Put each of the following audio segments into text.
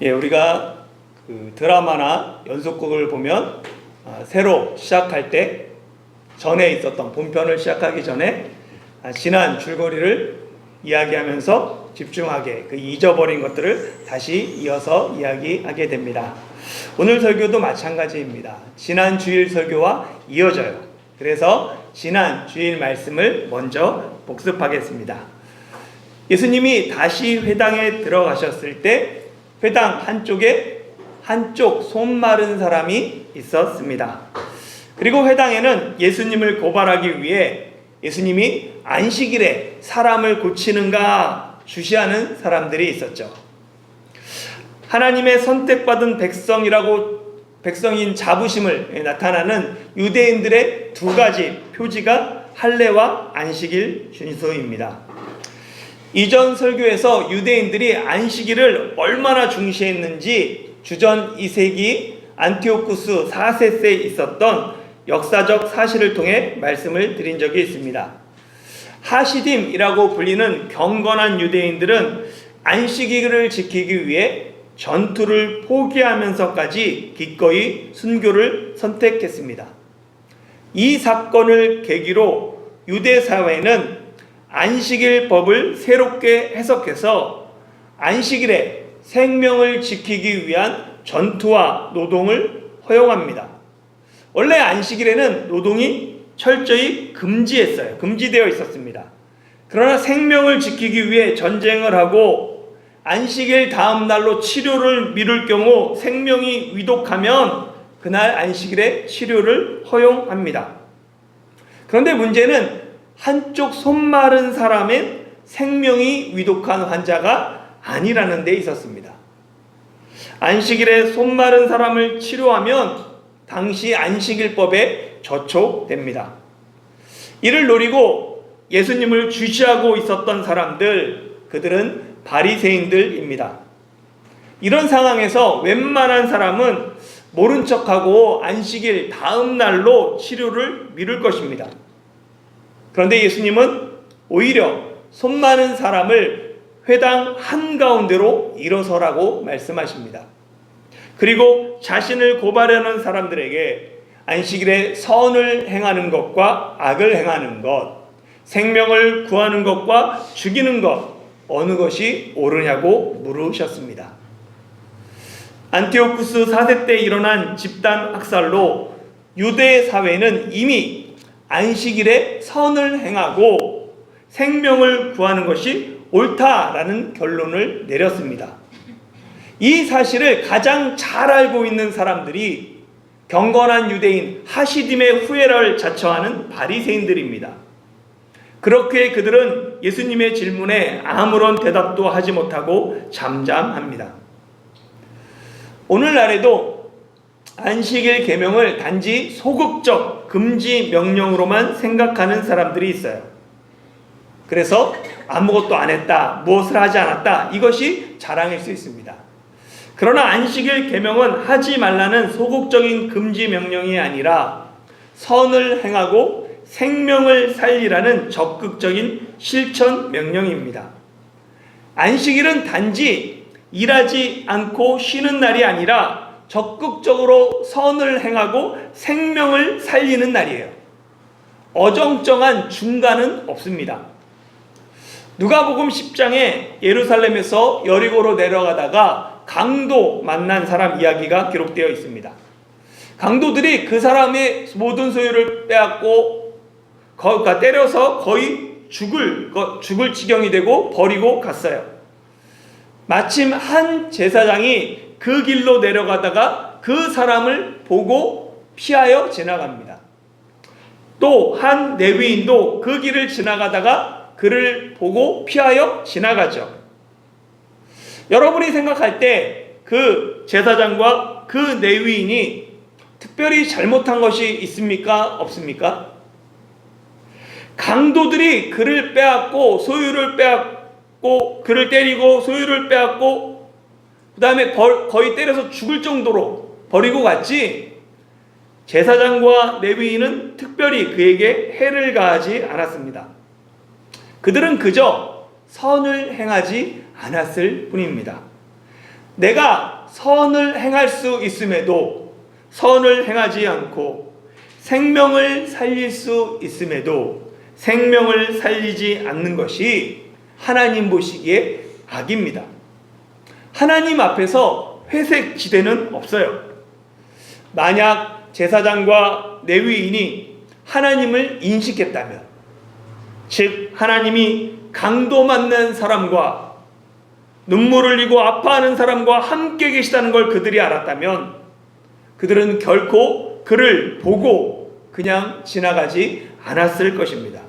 우리가 그 드라마나 연속극을 보면 새로 시작할 때 전에 있었던 본편을 시작하기 전에 지난 줄거리를 이야기하면서 집중하게 그 잊어버린 것들을 다시 이어서 이야기하게 됩니다. 오늘 설교도 마찬가지입니다. 지난 주일 설교와 이어져요. 그래서 지난 주일 말씀을 먼저 복습하겠습니다. 예수님이 다시 회당에 들어가셨을 때 회당 한쪽에 한쪽 손 마른 사람이 있었습니다. 그리고 회당에는 예수님을 고발하기 위해 예수님이 안식일에 사람을 고치는가 주시하는 사람들이 있었죠. 하나님의 선택받은 백성인 자부심을 나타나는 유대인들의 두 가지 표지가 할례와 안식일 준수입니다. 이전 설교에서 유대인들이 안식일을 얼마나 중시했는지 주전 2세기 안티오쿠스 4세에 있었던 역사적 사실을 통해 말씀을 드린 적이 있습니다. 하시딤이라고 불리는 경건한 유대인들은 안식일을 지키기 위해 전투를 포기하면서까지 기꺼이 순교를 선택했습니다. 이 사건을 계기로 유대 사회는 안식일 법을 새롭게 해석해서 안식일에 생명을 지키기 위한 전투와 노동을 허용합니다. 원래 안식일에는 노동이 철저히 금지되어 있었습니다. 그러나 생명을 지키기 위해 전쟁을 하고 안식일 다음 날로 치료를 미룰 경우 생명이 위독하면 그날 안식일에 치료를 허용합니다. 그런데 문제는 한쪽 손 마른 사람은 생명이 위독한 환자가 아니라는 데 있었습니다. 안식일에 손 마른 사람을 치료하면 당시 안식일법에 저촉됩니다. 이를 노리고 예수님을 주시하고 있었던 사람들, 그들은 바리새인들입니다. 이런 상황에서 웬만한 사람은 모른 척하고 안식일 다음 날로 치료를 미룰 것입니다. 그런데 예수님은 오히려 손 마른 사람을 회당 한가운데로 일어서라고 말씀하십니다. 그리고 자신을 고발하는 사람들에게 안식일에 선을 행하는 것과 악을 행하는 것, 생명을 구하는 것과 죽이는 것, 어느 것이 옳으냐고 물으셨습니다. 안티오쿠스 4세 때 일어난 집단 학살로 유대 사회는 이미 안식일에 선을 행하고 생명을 구하는 것이 옳다라는 결론을 내렸습니다. 이 사실을 가장 잘 알고 있는 사람들이 경건한 유대인 하시딤의 후예를 자처하는 바리새인들입니다. 그렇게 그들은 예수님의 질문에 아무런 대답도 하지 못하고 잠잠합니다. 오늘날에도 안식일 계명을 단지 소극적 금지 명령으로만 생각하는 사람들이 있어요. 그래서 아무것도 안 했다, 무엇을 하지 않았다, 이것이 자랑일 수 있습니다. 그러나 안식일 계명은 하지 말라는 소극적인 금지 명령이 아니라 선을 행하고 생명을 살리라는 적극적인 실천 명령입니다. 안식일은 단지 일하지 않고 쉬는 날이 아니라 적극적으로 선을 행하고 생명을 살리는 날이에요. 어정쩡한 중간은 없습니다. 누가복음 10장에 예루살렘에서 여리고로 내려가다가 강도 만난 사람 이야기가 기록되어 있습니다. 강도들이 그 사람의 모든 소유를 빼앗고 때려서 거의 죽을 지경이 되고 버리고 갔어요. 마침 한 제사장이 그 길로 내려가다가 그 사람을 보고 피하여 지나갑니다. 또 한 레위인도 그 길을 지나가다가 그를 보고 피하여 지나가죠. 여러분이 생각할 때 그 제사장과 그 레위인이 특별히 잘못한 것이 있습니까? 없습니까? 강도들이 그를 빼앗고 소유를 빼앗고 그를 때리고 소유를 빼앗고 그 다음에 거의 때려서 죽을 정도로 버리고 갔지, 제사장과 레위인은 특별히 그에게 해를 가하지 않았습니다. 그들은 그저 선을 행하지 않았을 뿐입니다. 내가 선을 행할 수 있음에도 선을 행하지 않고 생명을 살릴 수 있음에도 생명을 살리지 않는 것이 하나님 보시기에 악입니다. 하나님 앞에서 회색 지대는 없어요. 만약 제사장과 레위인이 하나님을 인식했다면, 즉 하나님이 강도 맞는 사람과 눈물을 흘리고 아파하는 사람과 함께 계시다는 걸 그들이 알았다면 그들은 결코 그를 보고 그냥 지나가지 않았을 것입니다.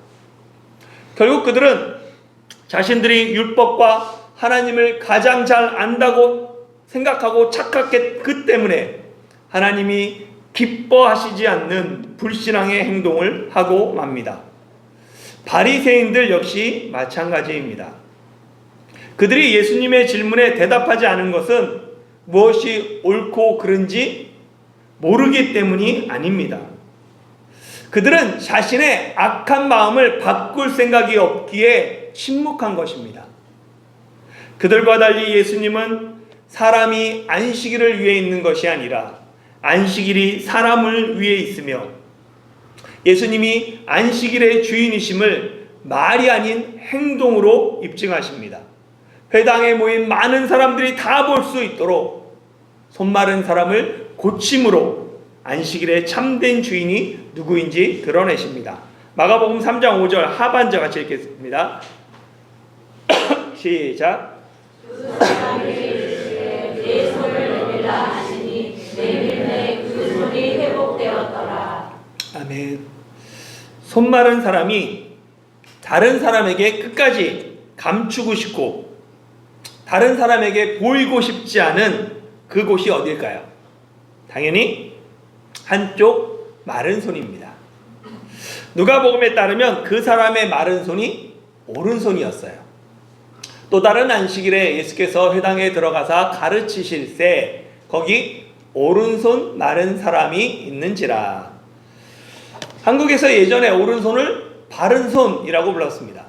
결국 그들은 자신들이 율법과 하나님을 가장 잘 안다고 생각하고 착각했기 때문에 하나님이 기뻐하시지 않는 불신앙의 행동을 하고 맙니다. 바리새인들 역시 마찬가지입니다. 그들이 예수님의 질문에 대답하지 않은 것은 무엇이 옳고 그른지 모르기 때문이 아닙니다. 그들은 자신의 악한 마음을 바꿀 생각이 없기에 침묵한 것입니다. 그들과 달리 예수님은 사람이 안식일을 위해 있는 것이 아니라 안식일이 사람을 위해 있으며 예수님이 안식일의 주인이심을 말이 아닌 행동으로 입증하십니다. 회당에 모인 많은 사람들이 다 볼 수 있도록 손 마른 사람을 고침으로 안식일의 참된 주인이 누구인지 드러내십니다. 마가복음 3장 5절 하반절 같이 읽겠습니다. 시작. 그 사람이 이르시되 내 손을 내밀라 하시니 내밀매 그 손이 회복되었더라. 아멘. 손 마른 사람이 다른 사람에게 끝까지 감추고 싶고 다른 사람에게 보이고 싶지 않은 그곳이 어딜까요? 당연히 한쪽 마른 손입니다. 누가복음에 따르면 그 사람의 마른 손이 오른손이었어요. 또 다른 안식일에 예수께서 회당에 들어가사 가르치실세 거기 오른손 마른 사람이 있는지라. 한국에서 예전에 오른손을 바른 손이라고 불렀습니다.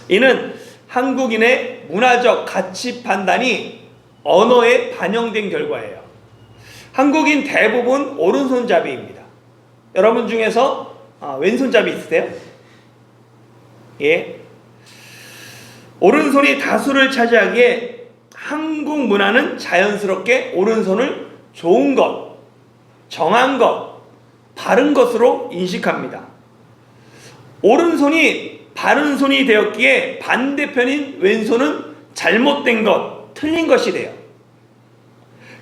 이는 한국인의 문화적 가치 판단이 언어에 반영된 결과예요. 한국인 대부분 오른손잡이입니다. 여러분 중에서 왼손잡이 있으세요? 예. 오른손이 다수를 차지하기에 한국 문화는 자연스럽게 오른손을 좋은 것, 정한 것, 바른 것으로 인식합니다. 오른손이 바른 손이 되었기에 반대편인 왼손은 잘못된 것, 틀린 것이 돼요.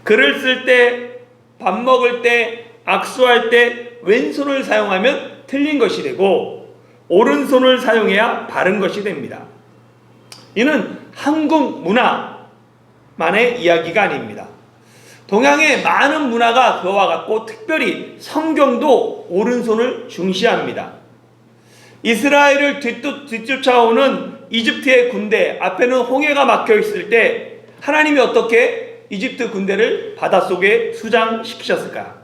글을 쓸 때, 밥 먹을 때, 악수할 때 왼손을 사용하면 틀린 것이 되고 오른손을 사용해야 바른 것이 됩니다. 이는 한국 문화만의 이야기가 아닙니다. 동양의 많은 문화가 그와 같고 특별히 성경도 오른손을 중시합니다. 이스라엘을 뒤쫓아오는 이집트의 군대 앞에는 홍해가 막혀 있을 때 하나님이 어떻게 이집트 군대를 바닷속에 수장시키셨을까?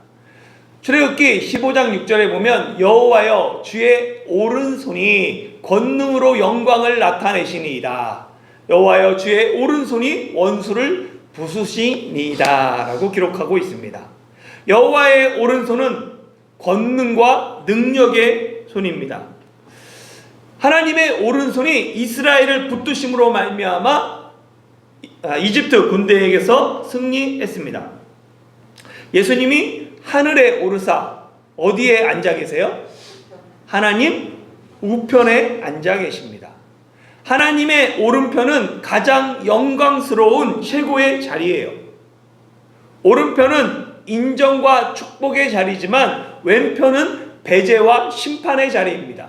출애굽기 15장 6절에 보면 여호와여 주의 오른손이 권능으로 영광을 나타내시니이다. 여호와여 주의 오른손이 원수를 부수시니이다 라고 기록하고 있습니다. 여호와의 오른손은 권능과 능력의 손입니다. 하나님의 오른손이 이스라엘을 붙드심으로 말미암아 이집트 군대에게서 승리했습니다. 예수님이 하늘에 오르사 어디에 앉아 계세요? 하나님 우편에 앉아 계십니다. 하나님의 오른편은 가장 영광스러운 최고의 자리예요. 오른편은 인정과 축복의 자리지만 왼편은 배제와 심판의 자리입니다.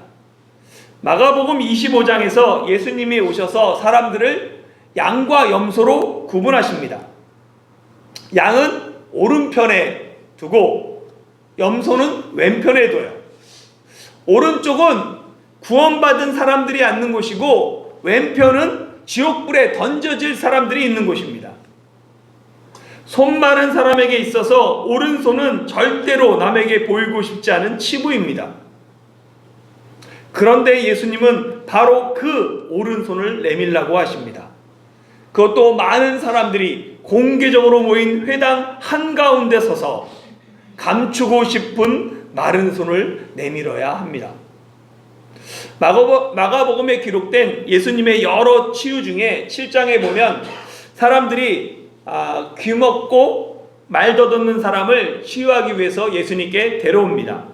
마가복음 25장에서 예수님이 오셔서 사람들을 양과 염소로 구분하십니다. 양은 오른편에 두고 염소는 왼편에 둬요. 오른쪽은 구원받은 사람들이 앉는 곳이고 왼편은 지옥불에 던져질 사람들이 있는 곳입니다. 손 마른 사람에게 있어서 오른손은 절대로 남에게 보이고 싶지 않은 치부입니다. 그런데 예수님은 바로 그 오른손을 내밀라고 하십니다. 그것도 많은 사람들이 공개적으로 모인 회당 한가운데 서서 감추고 싶은 마른 손을 내밀어야 합니다. 마가복음에 기록된 예수님의 여러 치유 중에 7장에 보면 사람들이 귀먹고 말 더듬는 사람을 치유하기 위해서 예수님께 데려옵니다.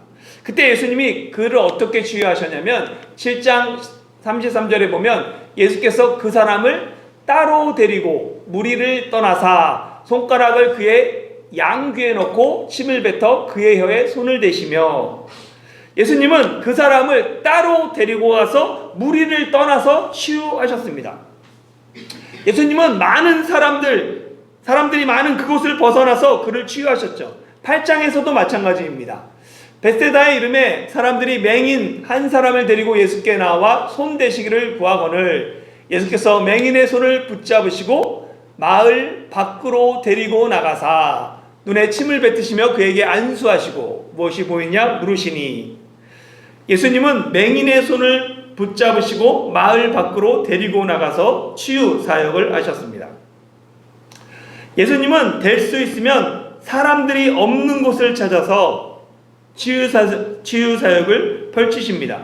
그때 예수님이 그를 어떻게 치유하셨냐면 7장 33절에 보면 예수께서 그 사람을 따로 데리고 무리를 떠나사 손가락을 그의 양귀에 넣고 침을 뱉어 그의 혀에 손을 대시며, 예수님은 그 사람을 따로 데리고 가서 무리를 떠나서 치유하셨습니다. 예수님은 많은 사람들이 많은 그곳을 벗어나서 그를 치유하셨죠. 8장에서도 마찬가지입니다. 벳세다의 이름에 사람들이 맹인 한 사람을 데리고 예수께 나와 손 대시기를 구하거늘 예수께서 맹인의 손을 붙잡으시고 마을 밖으로 데리고 나가사 눈에 침을 뱉으시며 그에게 안수하시고 무엇이 보이냐 물으시니, 예수님은 맹인의 손을 붙잡으시고 마을 밖으로 데리고 나가서 치유 사역을 하셨습니다. 예수님은 될 수 있으면 사람들이 없는 곳을 찾아서 치유 사역을 펼치십니다.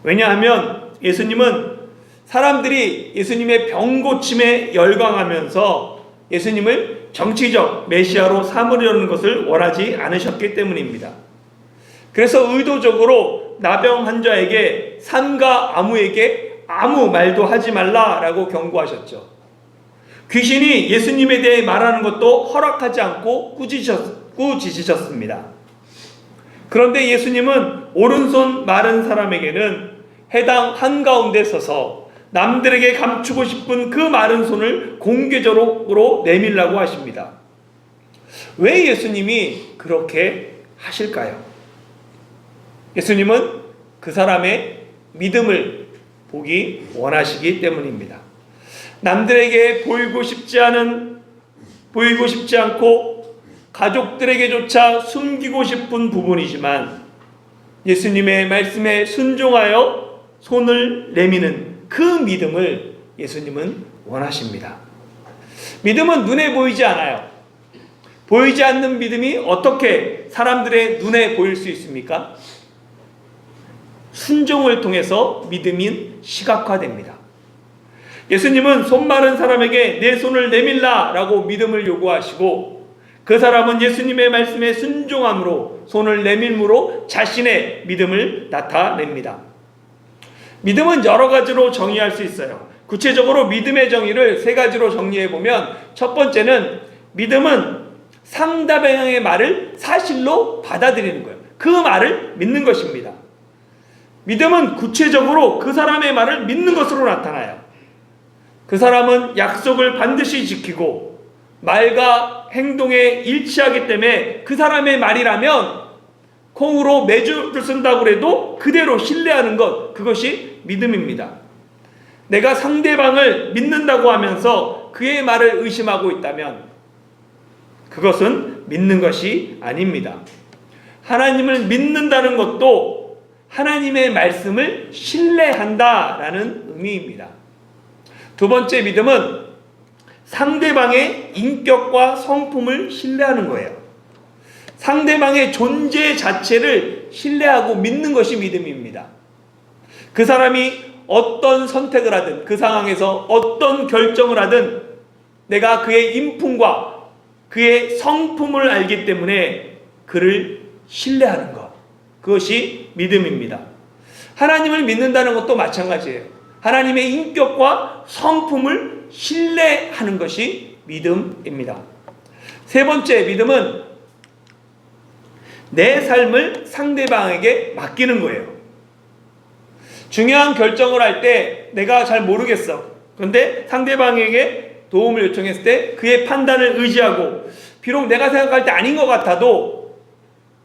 왜냐하면 예수님은 사람들이 예수님의 병 고침에 열광하면서 예수님을 정치적 메시아로 삼으려는 것을 원하지 않으셨기 때문입니다. 그래서 의도적으로 나병 환자에게 산과 아무에게 아무 말도 하지 말라라고 경고하셨죠. 귀신이 예수님에 대해 말하는 것도 허락하지 않고 꾸짖으셨습니다. 그런데 예수님은 오른손 마른 사람에게는 해당 한가운데 서서 남들에게 감추고 싶은 그 마른 손을 공개적으로 내밀라고 하십니다. 왜 예수님이 그렇게 하실까요? 예수님은 그 사람의 믿음을 보기 원하시기 때문입니다. 남들에게 보이고 싶지 않고 가족들에게조차 숨기고 싶은 부분이지만 예수님의 말씀에 순종하여 손을 내미는 그 믿음을 예수님은 원하십니다. 믿음은 눈에 보이지 않아요. 보이지 않는 믿음이 어떻게 사람들의 눈에 보일 수 있습니까? 순종을 통해서 믿음이 시각화됩니다. 예수님은 손 마른 사람에게 내 손을 내밀라 라고 믿음을 요구하시고, 그 사람은 예수님의 말씀에 순종함으로 손을 내밀므로 자신의 믿음을 나타냅니다. 믿음은 여러 가지로 정의할 수 있어요. 구체적으로 믿음의 정의를 세 가지로 정리해 보면, 첫 번째는 믿음은 상대방의 말을 사실로 받아들이는 거예요. 그 말을 믿는 것입니다. 믿음은 구체적으로 그 사람의 말을 믿는 것으로 나타나요. 그 사람은 약속을 반드시 지키고 말과 행동에 일치하기 때문에 그 사람의 말이라면 콩으로 매주를 쓴다고 해도 그대로 신뢰하는 것, 그것이 믿음입니다. 내가 상대방을 믿는다고 하면서 그의 말을 의심하고 있다면 그것은 믿는 것이 아닙니다. 하나님을 믿는다는 것도 하나님의 말씀을 신뢰한다라는 의미입니다. 두 번째 믿음은 상대방의 인격과 성품을 신뢰하는 거예요. 상대방의 존재 자체를 신뢰하고 믿는 것이 믿음입니다. 그 사람이 어떤 선택을 하든, 그 상황에서 어떤 결정을 하든 내가 그의 인품과 그의 성품을 알기 때문에 그를 신뢰하는 것, 그것이 믿음입니다. 하나님을 믿는다는 것도 마찬가지예요. 하나님의 인격과 성품을 신뢰하는 것이 믿음입니다. 세 번째 믿음은 내 삶을 상대방에게 맡기는 거예요. 중요한 결정을 할 때 내가 잘 모르겠어. 그런데 상대방에게 도움을 요청했을 때 그의 판단을 의지하고, 비록 내가 생각할 때 아닌 것 같아도,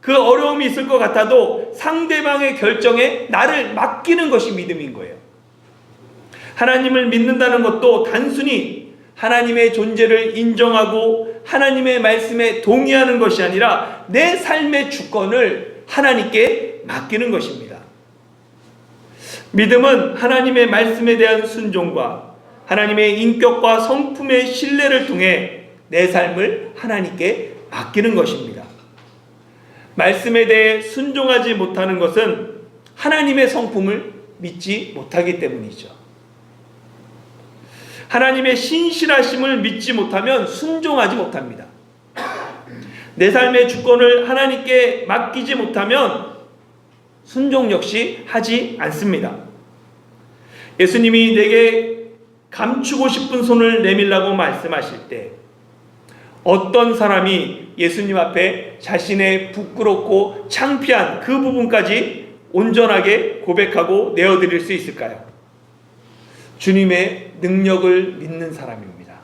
그 어려움이 있을 것 같아도 상대방의 결정에 나를 맡기는 것이 믿음인 거예요. 하나님을 믿는다는 것도 단순히 하나님의 존재를 인정하고 하나님의 말씀에 동의하는 것이 아니라 내 삶의 주권을 하나님께 맡기는 것입니다. 믿음은 하나님의 말씀에 대한 순종과 하나님의 인격과 성품의 신뢰를 통해 내 삶을 하나님께 맡기는 것입니다. 말씀에 대해 순종하지 못하는 것은 하나님의 성품을 믿지 못하기 때문이죠. 하나님의 신실하심을 믿지 못하면 순종하지 못합니다. 내 삶의 주권을 하나님께 맡기지 못하면 순종 역시 하지 않습니다. 예수님이 내게 감추고 싶은 손을 내밀라고 말씀하실 때 어떤 사람이 예수님 앞에 자신의 부끄럽고 창피한 그 부분까지 온전하게 고백하고 내어드릴 수 있을까요? 주님의 능력을 믿는 사람입니다.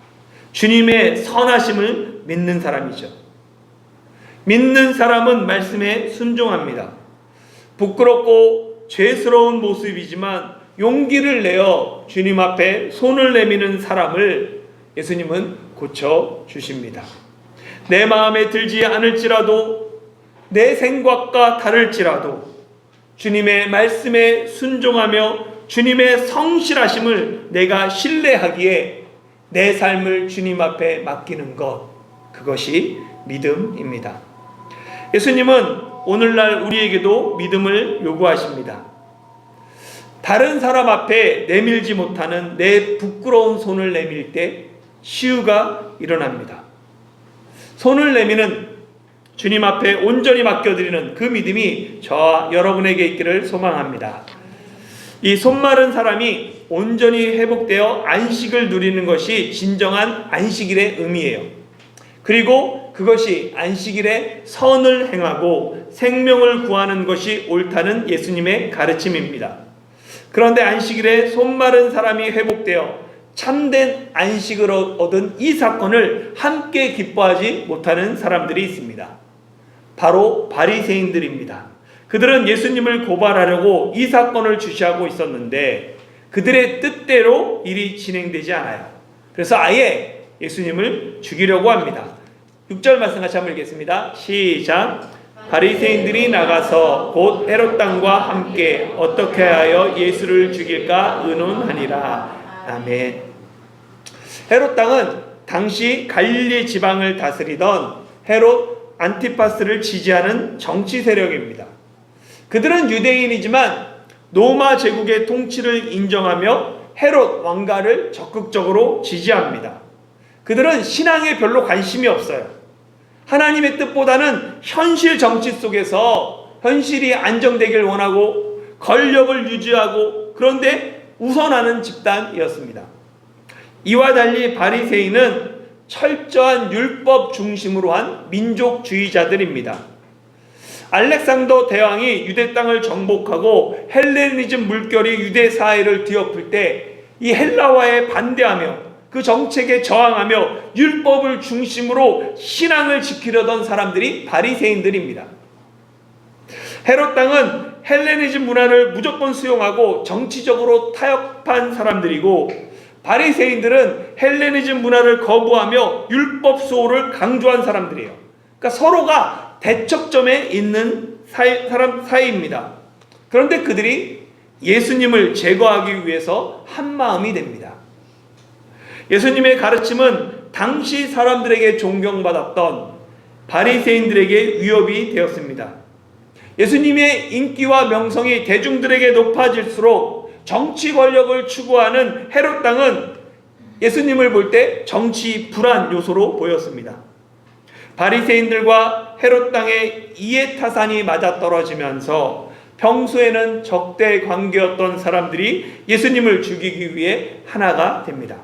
주님의 선하심을 믿는 사람이죠. 믿는 사람은 말씀에 순종합니다. 부끄럽고 죄스러운 모습이지만 용기를 내어 주님 앞에 손을 내미는 사람을 예수님은 고쳐주십니다. 내 마음에 들지 않을지라도, 내 생각과 다를지라도 주님의 말씀에 순종하며 주님의 성실하심을 내가 신뢰하기에 내 삶을 주님 앞에 맡기는 것, 그것이 믿음입니다. 예수님은 오늘날 우리에게도 믿음을 요구하십니다. 다른 사람 앞에 내밀지 못하는 내 부끄러운 손을 내밀 때 치유가 일어납니다. 손을 내미는 주님 앞에 온전히 맡겨드리는 그 믿음이 저와 여러분에게 있기를 소망합니다. 이 손마른 사람이 온전히 회복되어 안식을 누리는 것이 진정한 안식일의 의미예요. 그리고 그것이 안식일에 선을 행하고 생명을 구하는 것이 옳다는 예수님의 가르침입니다. 그런데 안식일에 손마른 사람이 회복되어 참된 안식을 얻은 이 사건을 함께 기뻐하지 못하는 사람들이 있습니다. 바로 바리새인들입니다. 그들은 예수님을 고발하려고 이 사건을 주시하고 있었는데 그들의 뜻대로 일이 진행되지 않아요. 그래서 아예 예수님을 죽이려고 합니다. 6절 말씀 같이 한번 읽겠습니다. 시작. 바리새인들이 나가서 곧 헤롯 땅과 함께 어떻게 하여 예수를 죽일까 의논하니라. 아멘. 헤롯 땅은 당시 갈릴리 지방을 다스리던 헤롯 안티파스를 지지하는 정치 세력입니다. 그들은 유대인이지만 로마 제국의 통치를 인정하며 헤롯 왕가를 적극적으로 지지합니다. 그들은 신앙에 별로 관심이 없어요. 하나님의 뜻보다는 현실 정치 속에서 현실이 안정되길 원하고 권력을 유지하고 그런데 우선하는 집단이었습니다. 이와 달리 바리새인은 철저한 율법 중심으로 한 민족주의자들입니다. 알렉산더 대왕이 유대 땅을 정복하고 헬레니즘 물결이 유대 사회를 뒤엎을 때 이 헬라화에 반대하며 그 정책에 저항하며 율법을 중심으로 신앙을 지키려던 사람들이 바리새인들입니다. 헤롯 땅은 헬레니즘 문화를 무조건 수용하고 정치적으로 타협한 사람들이고 바리새인들은 헬레니즘 문화를 거부하며 율법 수호를 강조한 사람들이에요. 그러니까 서로가 대척점에 있는 사람 사이입니다. 그런데 그들이 예수님을 제거하기 위해서 한마음이 됩니다. 예수님의 가르침은 당시 사람들에게 존경받았던 바리새인들에게 위협이 되었습니다. 예수님의 인기와 명성이 대중들에게 높아질수록 정치 권력을 추구하는 헤롯 땅은 예수님을 볼 때 정치 불안 요소로 보였습니다. 바리새인들과 헤롯 땅의 이해타산이 맞아떨어지면서 평소에는 적대 관계였던 사람들이 예수님을 죽이기 위해 하나가 됩니다.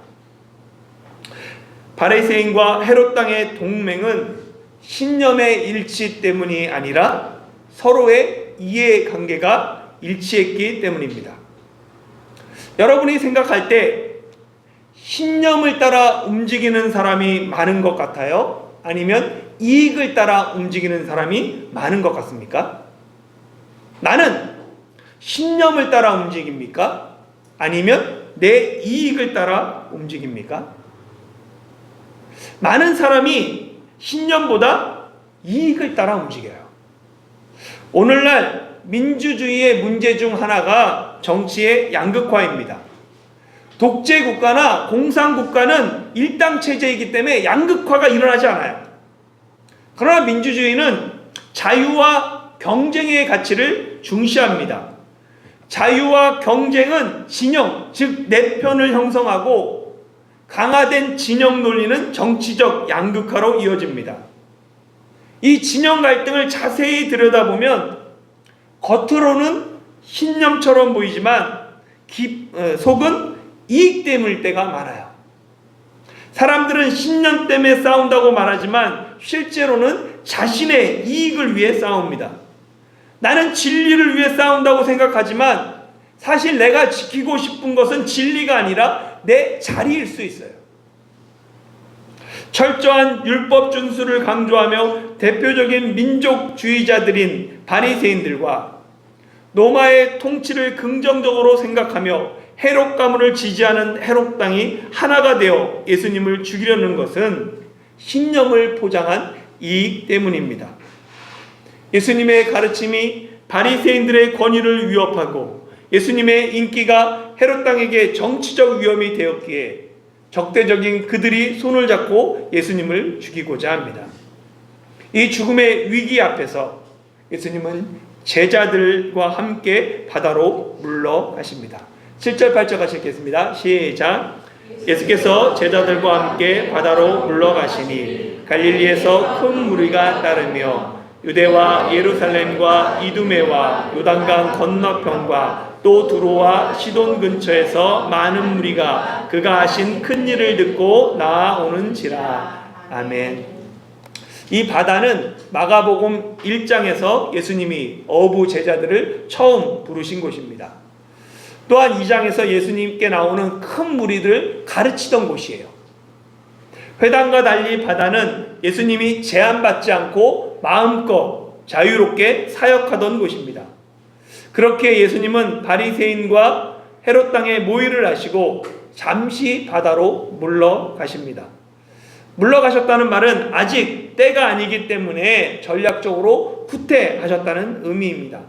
바리새인과 헤롯 땅의 동맹은 신념의 일치 때문이 아니라 서로의 이해관계가 일치했기 때문입니다. 여러분이 생각할 때 신념을 따라 움직이는 사람이 많은 것 같아요? 아니면 이익을 따라 움직이는 사람이 많은 것 같습니까? 나는 신념을 따라 움직입니까? 아니면 내 이익을 따라 움직입니까? 많은 사람이 신념보다 이익을 따라 움직여요. 오늘날 민주주의의 문제 중 하나가 정치의 양극화입니다. 독재 국가나 공산 국가는 일당 체제이기 때문에 양극화가 일어나지 않아요. 그러나 민주주의는 자유와 경쟁의 가치를 중시합니다. 자유와 경쟁은 진영, 즉 내 편을 형성하고 강화된 진영 논리는 정치적 양극화로 이어집니다. 이 진영 갈등을 자세히 들여다보면 겉으로는 신념처럼 보이지만 속은 이익 때문일 때가 많아요. 사람들은 신념 때문에 싸운다고 말하지만 실제로는 자신의 이익을 위해 싸웁니다. 나는 진리를 위해 싸운다고 생각하지만 사실 내가 지키고 싶은 것은 진리가 아니라 내 자리일 수 있어요. 철저한 율법 준수를 강조하며 대표적인 민족주의자들인 바리새인들과 로마의 통치를 긍정적으로 생각하며 헤롯 가문을 지지하는 헤롯 당이 하나가 되어 예수님을 죽이려는 것은 신념을 포장한 이익 때문입니다. 예수님의 가르침이 바리새인들의 권위를 위협하고 예수님의 인기가 헤롯 당에게 정치적 위험이 되었기에 적대적인 그들이 손을 잡고 예수님을 죽이고자 합니다. 이 죽음의 위기 앞에서 예수님은 제자들과 함께 바다로 물러가십니다. 7절 8절 같이 읽겠습니다. 시작. 예수께서 제자들과 함께 바다로 물러가시니 갈릴리에서 큰 무리가 따르며 유대와 예루살렘과 이두메와 요단강 건너편과 또 두로와 시돈 근처에서 많은 무리가 그가 하신 큰 일을 듣고 나아오는지라. 아멘. 이 바다는 마가복음 1장에서 예수님이 어부 제자들을 처음 부르신 곳입니다. 또한 2장에서 예수님께 나오는 큰 무리들을 가르치던 곳이에요. 회당과 달리 바다는 예수님이 제한받지 않고 마음껏 자유롭게 사역하던 곳입니다. 그렇게 예수님은 바리새인과 헤롯 땅에 모의를 하시고 잠시 바다로 물러가십니다. 물러가셨다는 말은 아직 때가 아니기 때문에 전략적으로 후퇴하셨다는 의미입니다.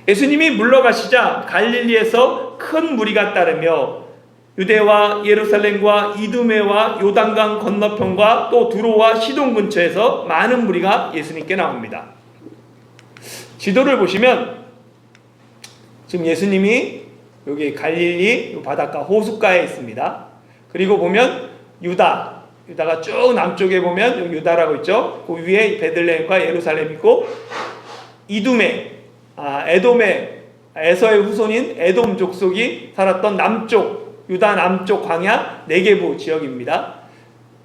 예수님이 물러가시자 갈릴리에서 큰 무리가 따르며 유대와 예루살렘과 이두메와 요단강 건너편과 또 두로와 시돈 근처에서 많은 무리가 예수님께 나옵니다. 지도를 보시면 지금 예수님이 여기 갈릴리 바닷가 호숫가에 있습니다. 그리고 보면 유다가 쭉 남쪽에 보면 여기 유다라고 있죠. 그 위에 베들레헴과 예루살렘 있고 이두메, 에돔의 에서의 후손인 에돔 족속이 살았던 남쪽 유다 남쪽 광야 네게부 지역입니다.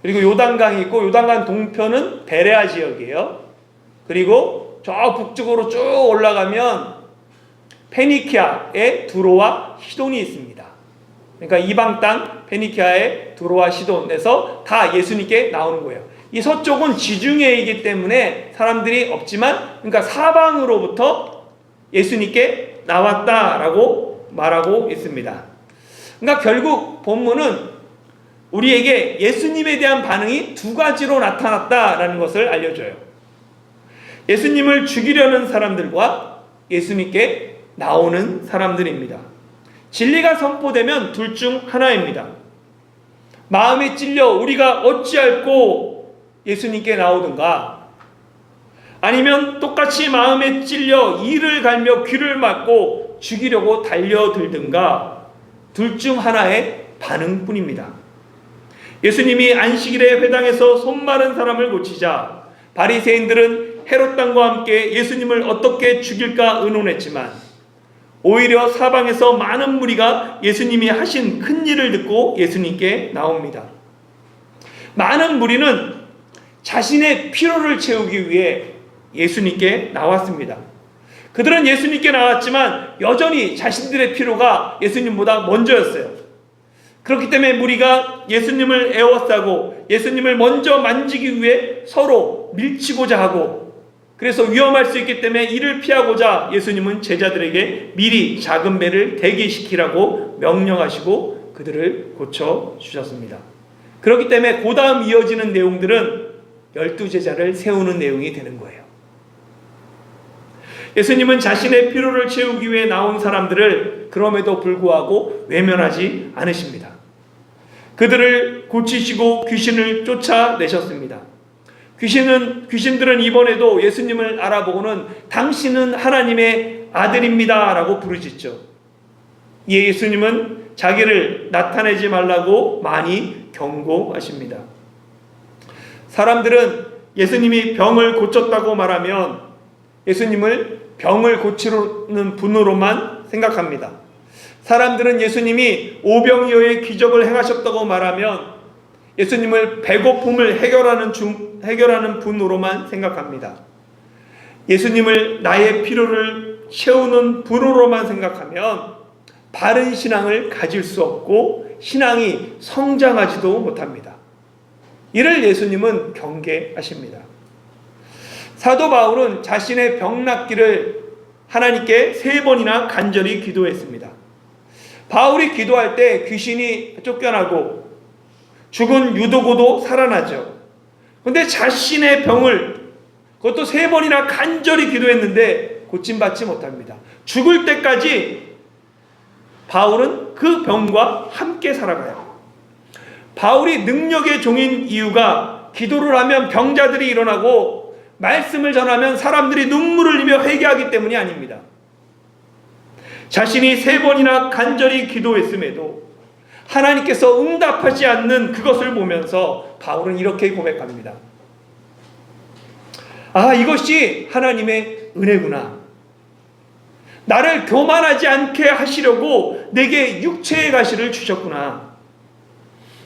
그리고 요단강이 있고 요단강 동편은 베레아 지역이에요. 그리고 저 북쪽으로 쭉 올라가면 페니키아의 두로와 시돈이 있습니다. 그러니까 이방 땅 페니키아의 두로와 시돈에서 다 예수님께 나오는 거예요. 이 서쪽은 지중해이기 때문에 사람들이 없지만 그러니까 사방으로부터 예수님께 나왔다라고 말하고 있습니다. 그러니까 결국 본문은 우리에게 예수님에 대한 반응이 두 가지로 나타났다라는 것을 알려줘요. 예수님을 죽이려는 사람들과 예수님께 나오는 사람들입니다. 진리가 선포되면 둘 중 하나입니다. 마음에 찔려 우리가 어찌할꼬 예수님께 나오든가, 아니면 똑같이 마음에 찔려 이를 갈며 귀를 막고 죽이려고 달려들든가, 둘 중 하나의 반응뿐입니다. 예수님이 안식일에 회당에서 손 마른 사람을 고치자 바리새인들은 헤롯 당과 함께 예수님을 어떻게 죽일까 의논했지만 오히려 사방에서 많은 무리가 예수님이 하신 큰 일을 듣고 예수님께 나옵니다. 많은 무리는 자신의 피로를 채우기 위해 예수님께 나왔습니다. 그들은 예수님께 나왔지만 여전히 자신들의 피로가 예수님보다 먼저였어요. 그렇기 때문에 무리가 예수님을 에워싸고 예수님을 먼저 만지기 위해 서로 밀치고자 하고, 그래서 위험할 수 있기 때문에 이를 피하고자 예수님은 제자들에게 미리 작은 배를 대기시키라고 명령하시고 그들을 고쳐주셨습니다. 그렇기 때문에 그 다음 이어지는 내용들은 12제자를 세우는 내용이 되는 거예요. 예수님은 자신의 필요를 채우기 위해 나온 사람들을 그럼에도 불구하고 외면하지 않으십니다. 그들을 고치시고 귀신을 쫓아내셨습니다. 귀신들은 이번에도 예수님을 알아보고는 당신은 하나님의 아들입니다 라고 부르짖죠. 이에 예수님은 자기를 나타내지 말라고 많이 경고하십니다. 사람들은 예수님이 병을 고쳤다고 말하면 예수님을 병을 고치는 분으로만 생각합니다. 사람들은 예수님이 오병이어의 기적을 행하셨다고 말하면 예수님을 배고픔을 해결하는 분으로만 생각합니다. 예수님을 나의 필요를 채우는 분으로만 생각하면 바른 신앙을 가질 수 없고 신앙이 성장하지도 못합니다. 이를 예수님은 경계하십니다. 사도 바울은 자신의 병 낫기를 하나님께 3번이나 간절히 기도했습니다. 바울이 기도할 때 귀신이 쫓겨나고 죽은 유도고도 살아나죠. 그런데 자신의 병을 그것도 3번이나 간절히 기도했는데 고침받지 못합니다. 죽을 때까지 바울은 그 병과 함께 살아가요. 바울이 능력의 종인 이유가 기도를 하면 병자들이 일어나고 말씀을 전하면 사람들이 눈물을 흘리며 회개하기 때문이 아닙니다. 자신이 3번이나 간절히 기도했음에도 하나님께서 응답하지 않는 그것을 보면서 바울은 이렇게 고백합니다. 아, 이것이 하나님의 은혜구나. 나를 교만하지 않게 하시려고 내게 육체의 가시를 주셨구나.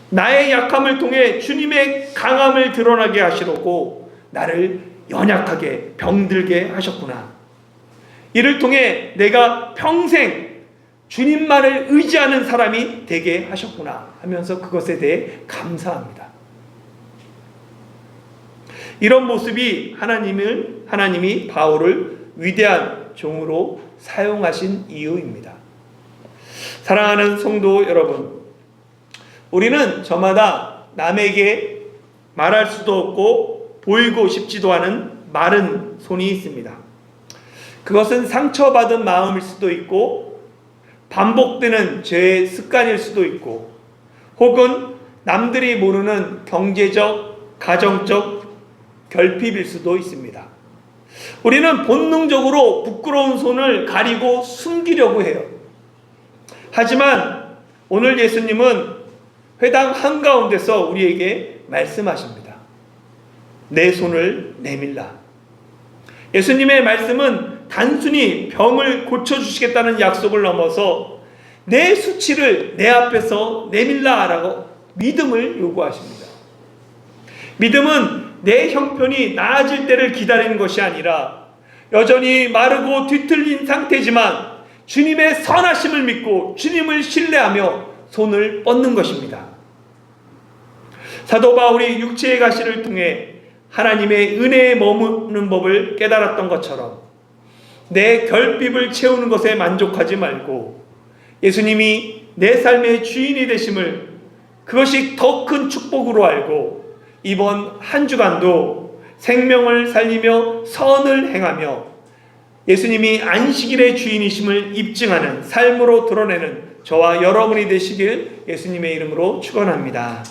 나의 약함을 통해 주님의 강함을 드러나게 하시려고 나를 연약하게 병들게 하셨구나. 이를 통해 내가 평생 주님만을 의지하는 사람이 되게 하셨구나 하면서 그것에 대해 감사합니다. 이런 모습이 하나님이 바울을 위대한 종으로 사용하신 이유입니다. 사랑하는 성도 여러분, 우리는 저마다 남에게 말할 수도 없고 보이고 싶지도 않은 마른 손이 있습니다. 그것은 상처받은 마음일 수도 있고 반복되는 죄의 습관일 수도 있고 혹은 남들이 모르는 경제적, 가정적 결핍일 수도 있습니다. 우리는 본능적으로 부끄러운 손을 가리고 숨기려고 해요. 하지만 오늘 예수님은 회당 한가운데서 우리에게 말씀하십니다. 내 손을 내밀라. 예수님의 말씀은 단순히 병을 고쳐주시겠다는 약속을 넘어서 내 수치를 내 앞에서 내밀라라고 믿음을 요구하십니다. 믿음은 내 형편이 나아질 때를 기다리는 것이 아니라 여전히 마르고 뒤틀린 상태지만 주님의 선하심을 믿고 주님을 신뢰하며 손을 뻗는 것입니다. 사도 바울이 육체의 가시를 통해 하나님의 은혜에 머무는 법을 깨달았던 것처럼 내 결핍을 채우는 것에 만족하지 말고 예수님이 내 삶의 주인이 되심을 그것이 더 큰 축복으로 알고 이번 한 주간도 생명을 살리며 선을 행하며 예수님이 안식일의 주인이심을 입증하는 삶으로 드러내는 저와 여러분이 되시길 예수님의 이름으로 축원합니다.